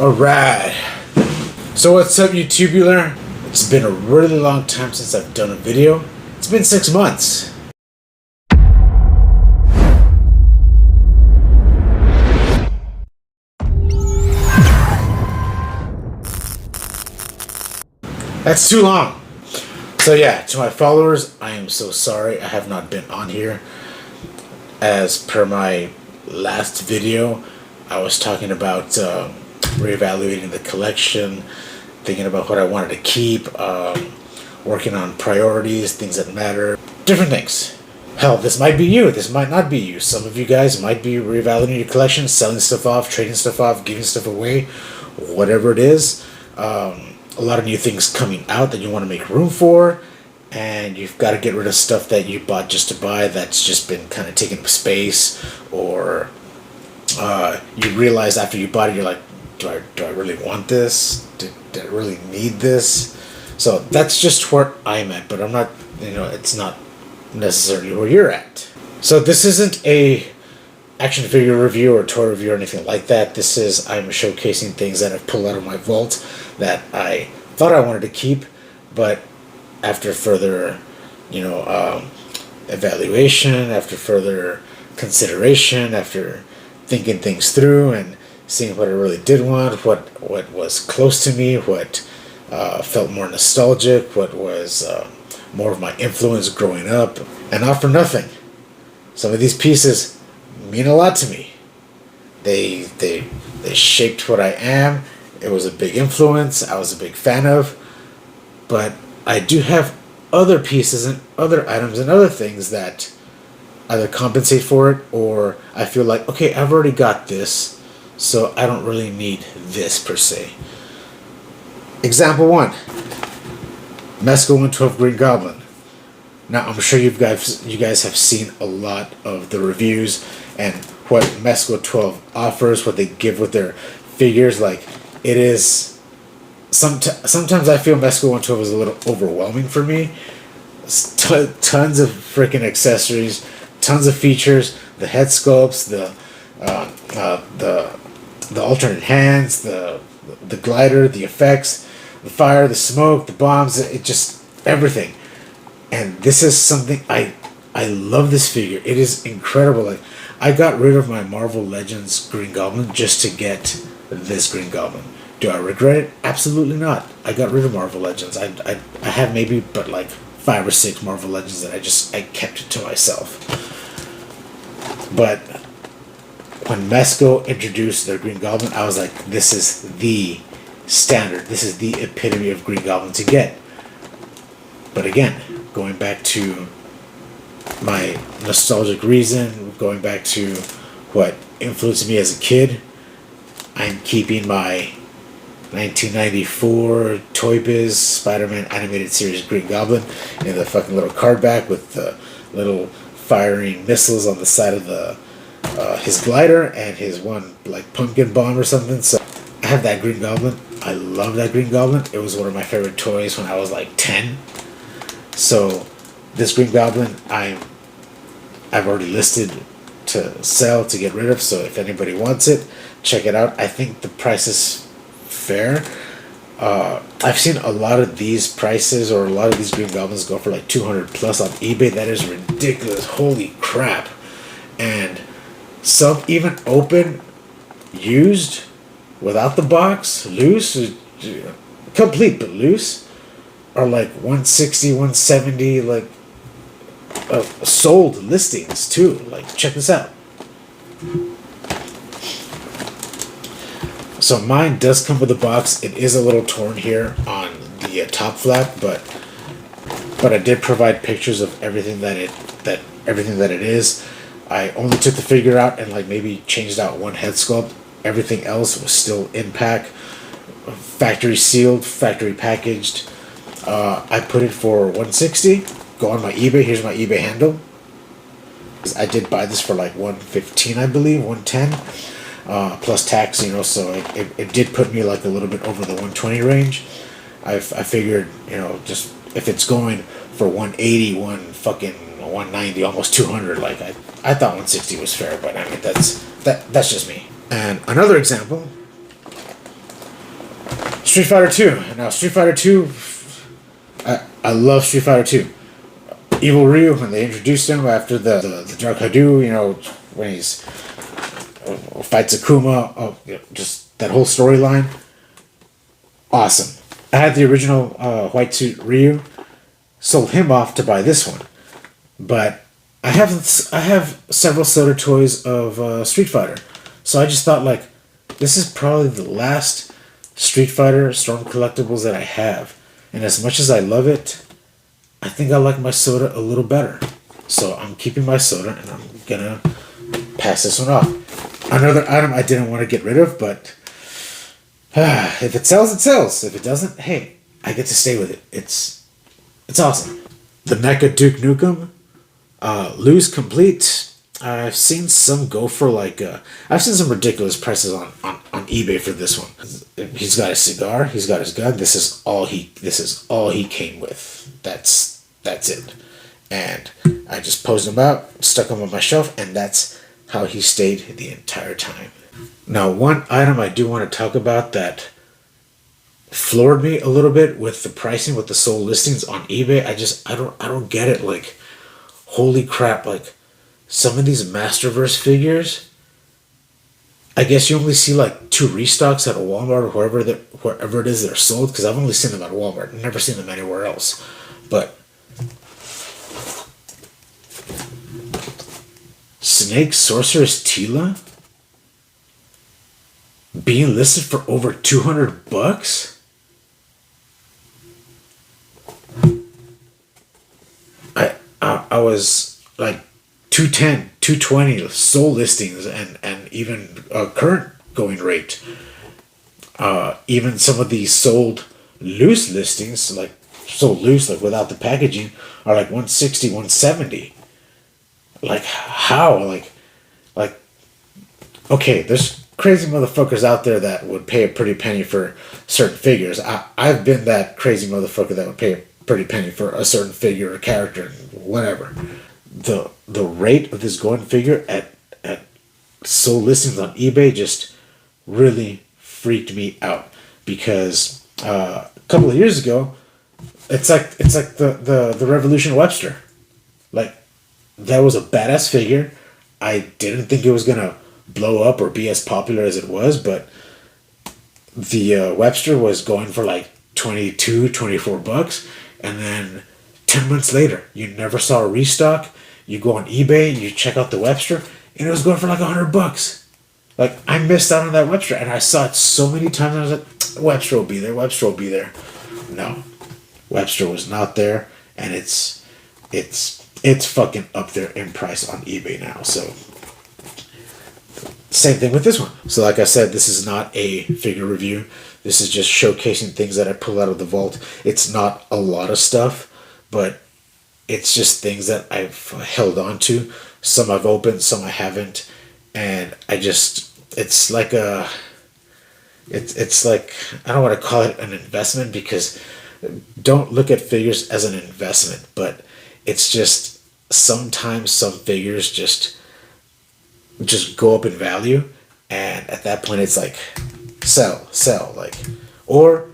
Alright. So what's up, YouTubular? It's been a really long time since I've done a video. It's been 6 months. That's too long. So yeah, to my followers, I am so sorry I have not been on here. As per my last video, I was talking about reevaluating the collection, thinking about what I wanted to keep, working on priorities, things that matter, different things. Hell, this might be you, this might not be you. Some of you guys might be reevaluating your collection, selling stuff off, trading stuff off, giving stuff away, whatever it is. A lot of new things coming out that you want to make room for, and you've got to get rid of stuff that you bought just to buy that's just been kind of taking up space, or you realize after you bought it, you're like, do I really want this? Do I really need this? So that's just where I'm at, but I'm not, it's not necessarily where you're at. So this isn't a action figure review or toy review or anything like that. This is, I'm showcasing things that I've pulled out of my vault that I thought I wanted to keep, but after further, evaluation, after further consideration, after thinking things through and seeing what I really did want, what was close to me, what felt more nostalgic, what was more of my influence growing up, and not for nothing, some of these pieces mean a lot to me. They shaped what I am. It was a big influence. I was a big fan of, but I do have other pieces and other items and other things that either compensate for it, or I feel like, okay, I've already got this, so I don't really need this per se. Example 1, Mezco 112 Green Goblin. Now, I'm sure you guys have seen a lot of the reviews and what Mezco 12 offers, what they give with their figures. Like, it is, sometimes I feel Mezco 112 is a little overwhelming for me. Tons of freaking accessories, tons of features, the head sculpts, the alternate hands, the glider, the effects, the fire, the smoke, the bombs, it just, everything. And this is something, I love this figure. It is incredible. Like, I got rid of my Marvel Legends Green Goblin just to get this Green Goblin. Do I regret it? Absolutely not. I got rid of Marvel Legends. I have maybe but like 5 or 6 Marvel Legends that I kept to myself. But when Mezco introduced their Green Goblin, I was like, this is the standard. This is the epitome of Green Goblin to get. But again, going back to my nostalgic reason, going back to what influenced me as a kid, I'm keeping my 1994 Toy Biz Spider-Man animated series Green Goblin in the fucking little card back with the little firing missiles on the side of the his glider and his one like pumpkin bomb or something. So I have that Green Goblin. I love that Green Goblin. It was one of my favorite toys when I was like 10. So this Green Goblin I've already listed to sell, to get rid of. So if anybody wants it, check it out. I think the price is fair. I've seen a lot of these prices, or a lot of these Green Goblins, go for like 200 plus on eBay. That is ridiculous. Holy crap. And some even open, used, without the box, loose, complete but loose, are like 160, 170, like sold listings too. Like, check this out. So mine does come with a box. It is a little torn here on the top flap, but I did provide pictures of everything that it is. I only took the figure out and like maybe changed out one head sculpt. Everything else was still in pack, factory sealed, factory packaged. I put it for 160. Go on my eBay. Here's my eBay handle. I did buy this for like 115, I believe, 110. Plus tax, so it did put me like a little bit over the 120 range. I figured, just if it's going for 180, 190, almost 200, like I thought 160 was fair, but I mean that's just me. And another example Street Fighter 2. Now, Street Fighter 2, I love Street Fighter 2. Evil Ryu, when they introduced him after the Dark Hadou, when he's fights Akuma, just that whole storyline, awesome. I had the original white suit Ryu, sold him off to buy this one, but I have several soda toys of Street Fighter, so I just thought like, this is probably the last Street Fighter Storm collectibles that I have, and as much as I love it, I think I like my soda a little better. So I'm keeping my soda and I'm gonna pass this one off. Another item I didn't want to get rid of, but if it sells, it sells. If it doesn't, hey, I get to stay with it. It's awesome. The NECA Duke Nukem, Lose Complete. I've seen some go for like I've seen some ridiculous prices on eBay for this one. He's got a cigar, he's got his gun. This is all he came with. That's it. And I just posed him out, stuck him on my shelf, and that's how he stayed the entire time. Now, one item I do want to talk about that floored me a little bit with the pricing, with the sold listings on eBay. I don't get it. Like, holy crap! Like, some of these Masterverse figures, I guess you only see like 2 restocks at a Walmart or wherever it is they're sold. Because I've only seen them at Walmart, never seen them anywhere else. But Snake Sorceress Tila being listed for over $200. I was like 210, 220 sold listings and even current going rate. Even some of these sold loose listings, like sold loose, like without the packaging, are like 160, 170. Like how? Like okay, there's crazy motherfuckers out there that would pay a pretty penny for certain figures. I've been that crazy motherfucker that would pay a pretty penny for a certain figure or character, whatever. The rate of this Goin figure at sold listings on eBay just really freaked me out, because a couple of years ago, it's like the Revolution Webster. Like, that was a badass figure. I didn't think it was gonna blow up or be as popular as it was, but the Webster was going for like $22-24, and then 10 months later, you never saw a restock. You go on eBay, you check out the Webster, and it was going for like $100. Like, I missed out on that Webster, and I saw it so many times. I was like, Webster will be there. Webster will be there. No, Webster was not there, and it's fucking up there in price on eBay now. So, same thing with this one. So, like I said, this is not a figure review. This is just showcasing things that I pulled out of the vault. It's not a lot of stuff, but it's just things that I've held on to. Some I've opened, some I haven't, and it's like I don't want to call it an investment, because don't look at figures as an investment, but it's just sometimes some figures just go up in value, and at that point it's like sell, like, or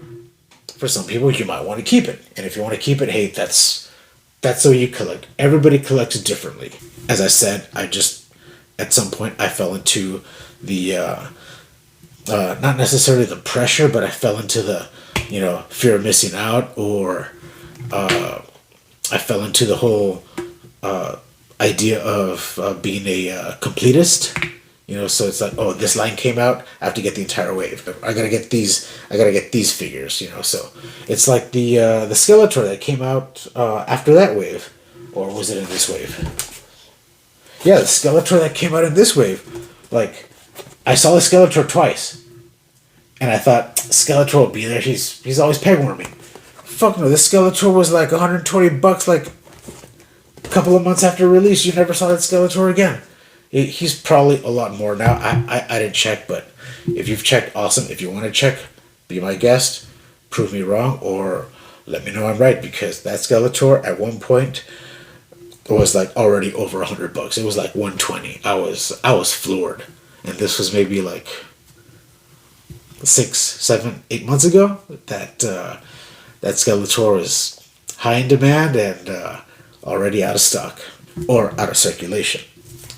for some people you might want to keep it, and if you want to keep it, hey, that's the way you collect. Everybody collects differently. As I said, at some point I fell into the not necessarily the pressure, but I fell into the fear of missing out, or I fell into the whole idea of being a completist. So it's like, oh, this line came out, I have to get the entire wave. I gotta get these figures. So it's like the Skeletor that came out after that wave, or was it in this wave? Yeah, the Skeletor that came out in this wave. Like, I saw the Skeletor twice, and I thought Skeletor will be there. He's always pegworming. Fuck no, this Skeletor was like $120, like a couple of months after release. You never saw that Skeletor again. He's probably a lot more now. I didn't check, but if you've checked, awesome. If you want to check, be my guest, prove me wrong, or let me know I'm right, because that Skeletor at one point was like already over $100. It was like 120. I was floored, and this was maybe like 6, 7, 8 months ago that that Skeletor is high in demand and already out of stock or out of circulation.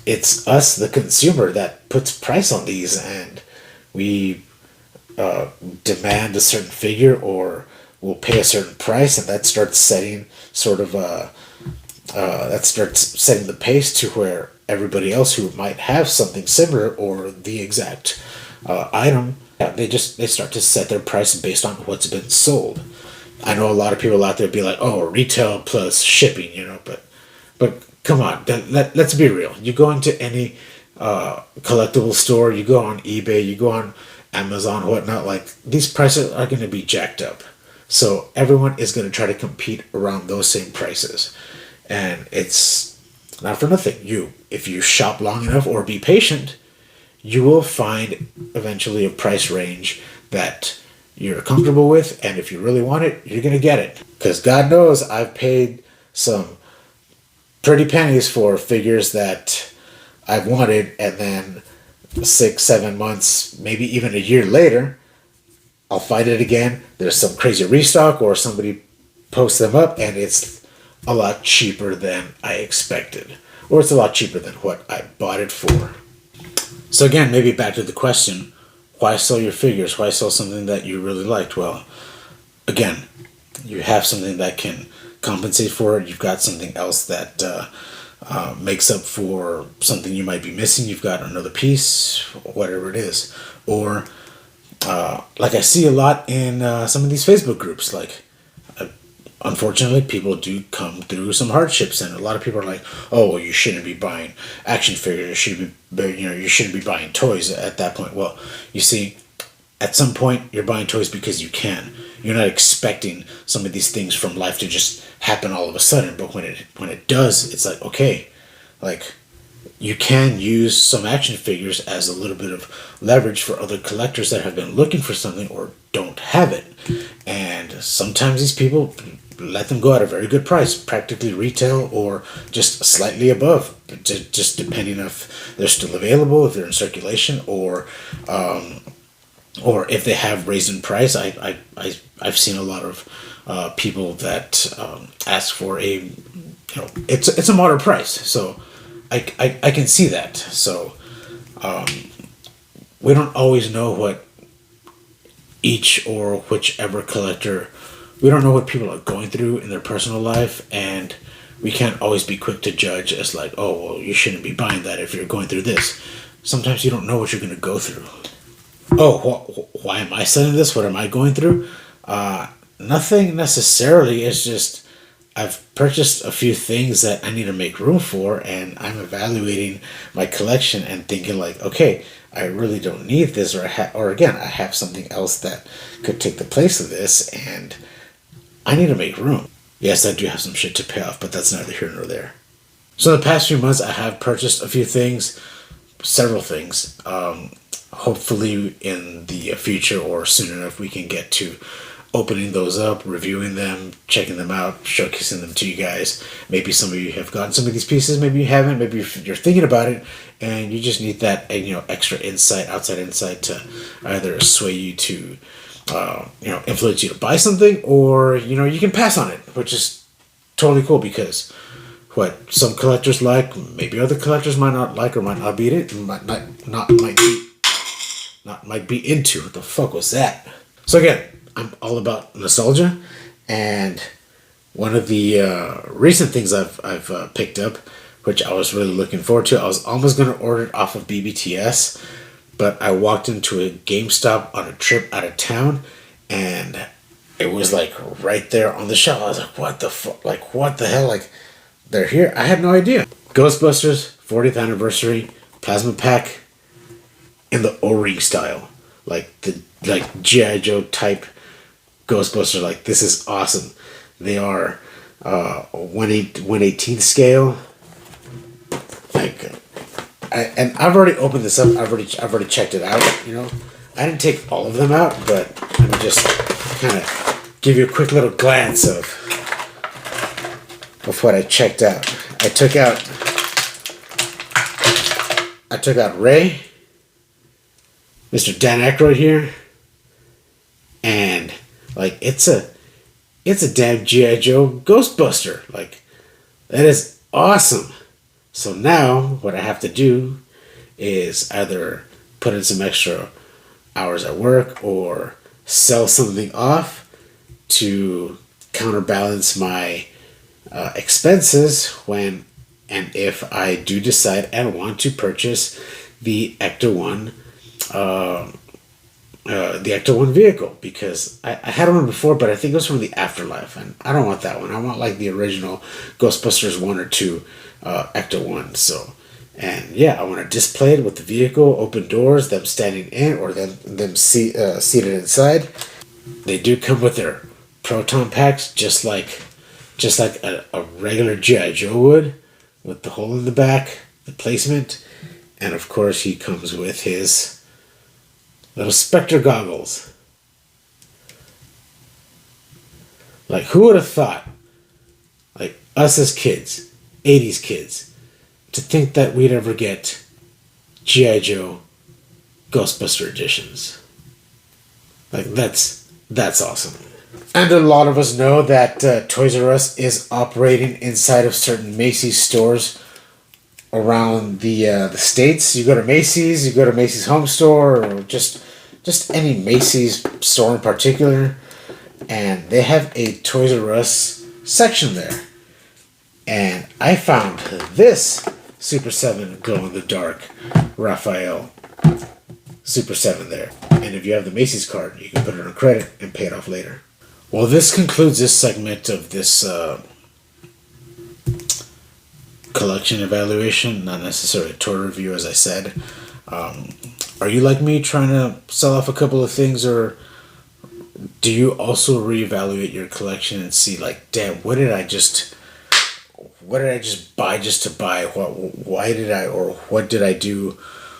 It's us, the consumer, that puts price on these, and we demand a certain figure or will pay a certain price, and that starts setting sort of that starts setting the pace to where everybody else who might have something similar or the exact item, they start to set their price based on what's been sold. I know a lot of people out there be like, oh, retail plus shipping, but come on, let's be real. You go into any collectible store, you go on eBay, you go on Amazon, whatnot, like these prices are going to be jacked up. So everyone is going to try to compete around those same prices. And it's not for nothing. If you shop long enough or be patient, you will find eventually a price range that you're comfortable with, and if you really want it, you're going to get it. Because God knows I've paid some pretty pennies for figures that I've wanted, and then 6, 7 months, maybe even a year later, I'll find it again. There's some crazy restock or somebody posts them up, and it's a lot cheaper than I expected. Or it's a lot cheaper than what I bought it for. So again, maybe back to the question, why sell your figures? Why sell something that you really liked? Well, again, you have something that can compensate for it. You've got something else that makes up for something you might be missing. You've got another piece, whatever it is. Or, like I see a lot in some of these Facebook groups, like, unfortunately, people do come through some hardships, and a lot of people are like, "Oh, well, you shouldn't be buying action figures. You shouldn't be buying toys at that point." Well, you see, at some point, you're buying toys because you can. You're not expecting some of these things from life to just happen all of a sudden. But when it does, it's like, okay, like you can use some action figures as a little bit of leverage for other collectors that have been looking for something or don't have it. And sometimes these people let them go at a very good price, practically retail or just slightly above, just depending if they're still available, if they're in circulation, or if they have raised in price. I've seen a lot of people that ask for it's a moderate price, so I can see that. So we don't always know what each or whichever collector, we don't know what people are going through in their personal life, and we can't always be quick to judge as like, oh, well, you shouldn't be buying that if you're going through this. Sometimes you don't know what you're going to go through. Oh, why am I selling this? What am I going through? Nothing necessarily. It's just I've purchased a few things that I need to make room for, and I'm evaluating my collection and thinking like, okay, I really don't need this, or again, I have something else that could take the place of this, and I need to make room. Yes, I do have some shit to pay off, but that's neither here nor there. So in the past few months, I have purchased a few things, several things. Hopefully in the future or soon enough, we can get to opening those up, reviewing them, checking them out, showcasing them to you guys. Maybe some of you have gotten some of these pieces, maybe you haven't, maybe you're thinking about it and you just need that extra insight, outside insight, to either sway you to influence you to buy something, or you can pass on it, which is totally cool, because what some collectors like, maybe other collectors might not like, or might not be it, might be into. What the fuck was that? So again, I'm all about nostalgia, and one of the recent things I've picked up, which I was really looking forward to, I was almost going to order it off of BBTS, but I walked into a GameStop on a trip out of town, and it was like right there on the shelf. I was like, what the fuck? Like, what the hell? Like, they're here? I had no idea. Ghostbusters 40th anniversary plasma pack in the O-ring style, like G.I. Joe type Ghostbusters. Like, this is awesome. They are 1/18 scale. Like, and I've already opened this up. I've already checked it out. I didn't take all of them out, but let me just kind of give you a quick little glance of what I checked out. I took out Ray, Mr. Dan Aykroyd here, and like it's a damn GI Joe Ghostbuster. Like that is awesome. So now what I have to do is either put in some extra hours at work or sell something off to counterbalance my expenses when and if I do decide and want to purchase the Ecto One, the Ecto One vehicle, because I had one before, but I think it was from the Afterlife, and I don't want that one. I want like the original Ghostbusters 1 or 2 Ecto One. So, and yeah, I want to display it with the vehicle, open doors, them standing in, or seated inside. They do come with their proton packs, just like a regular GI Joe would, with the hole in the back, the placement, and of course he comes with his little Spectre goggles. Like, who would have thought, like us as kids, 80s kids, to think that we'd ever get GI Joe Ghostbuster editions? Like that's awesome. And a lot of us know that Toys R Us is operating inside of certain Macy's stores around the states. You go to Macy's, you go to Macy's Home Store, or just any Macy's store in particular, and they have a Toys R Us section there. And I found this Super 7 glow in the dark Raphael Super 7 there. And if you have the Macy's card, you can put it on credit and pay it off later. Well, this concludes this segment of this collection evaluation, not necessarily a tour review, as I said. Are you like me, trying to sell off a couple of things, or do you also reevaluate your collection and see, like, damn, what did I just buy just to buy? Why did I, or what did I do,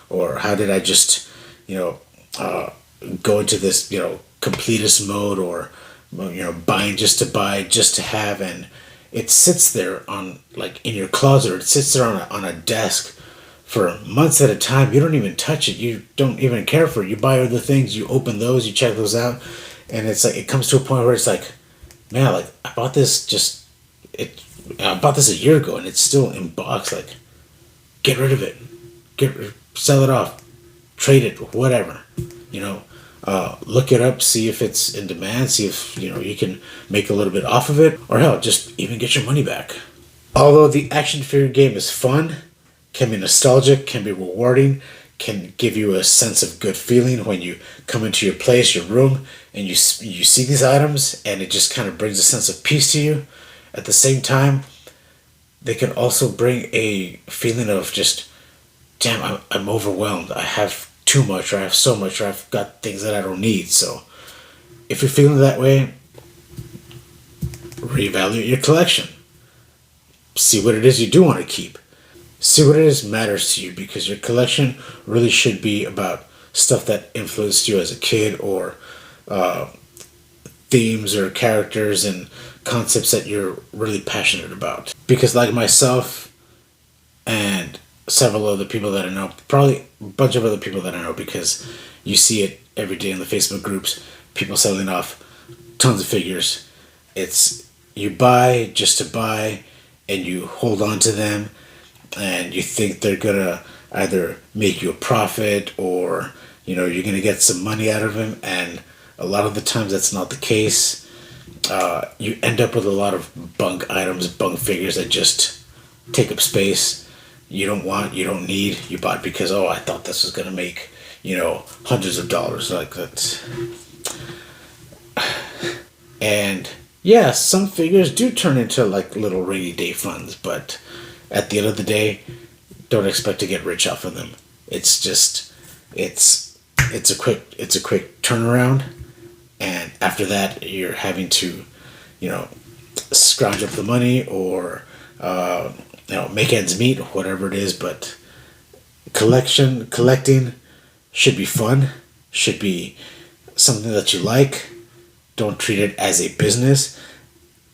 or how did I just, go into this, completist mode, or buying just to buy, just to have, and it sits there on, like, in your closet, or it sits there on a desk for months at a time. You don't even touch it. You don't even care for it. You buy other things. You open those. You check those out, and it's like it comes to a point where it's like, man, like I bought this I bought this a year ago, and it's still in box. Like, get rid of it. Sell it off, trade it, whatever. Look it up, see if it's in demand, see if you can make a little bit off of it, or hell, just even get your money back. Although the action figure game is fun, can be nostalgic, can be rewarding, can give you a sense of good feeling when you come into your place, your room, and you see these items, and it just kind of brings a sense of peace to you. At the same time, they can also bring a feeling of just, damn, I'm overwhelmed. I have too much, or I have so much, or I've got things that I don't need. So if you're feeling that way, reevaluate your collection. See what it is you do want to keep. See what it is matters to you, because your collection really should be about stuff that influenced you as a kid, or themes or characters and concepts that you're really passionate about. Because like myself and several other people that I know, probably a bunch of other people that I know, because you see it every day in the Facebook groups, people selling off tons of figures. It's, you buy just to buy, and you hold on to them, and you think they're gonna either make you a profit, or you're gonna get some money out of them, and a lot of the times that's not the case. You end up with a lot of bunk items, bunk figures that just take up space. You don't want, you don't need, you bought because, I thought this was gonna make, hundreds of dollars, like that. And yeah, some figures do turn into like little rainy day funds, but at the end of the day, don't expect to get rich off of them. It's just, it's a quick turnaround, and after that, you're having to, scrounge up the money, or make ends meet, whatever it is. But collecting should be fun, should be something that you like. Don't treat it as a business.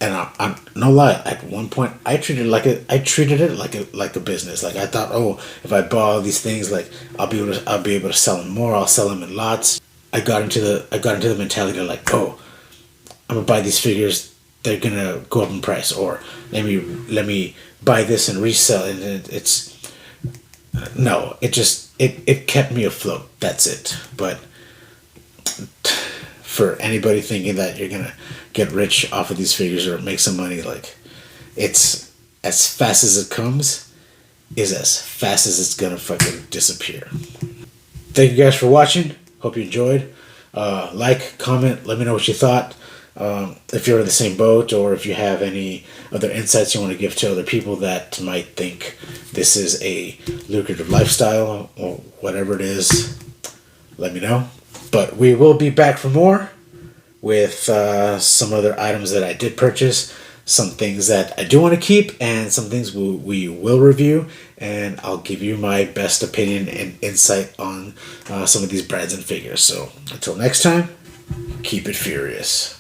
And I'm no lie, at one point I treated it like a business. Like, I thought, if I buy all these things, like I'll be able to sell them more. I'll sell them in lots. I got into the mentality of like, oh, I'm gonna buy these figures. They're gonna go up in price, or let me buy this and resell it. And it's no, it kept me afloat. That's it. But for anybody thinking that you're gonna get rich off of these figures or make some money, like, it's as fast as it comes is as fast as it's gonna fucking disappear. Thank you guys for watching. Hope you enjoyed. Like, comment, let me know what you thought. If you're in the same boat, or if you have any other insights you want to give to other people that might think this is a lucrative lifestyle or whatever it is, let me know. But we will be back for more with some other items that I did purchase, some things that I do want to keep, and some things we will review, and I'll give you my best opinion and insight on some of these brands and figures. So until next time, keep it furious.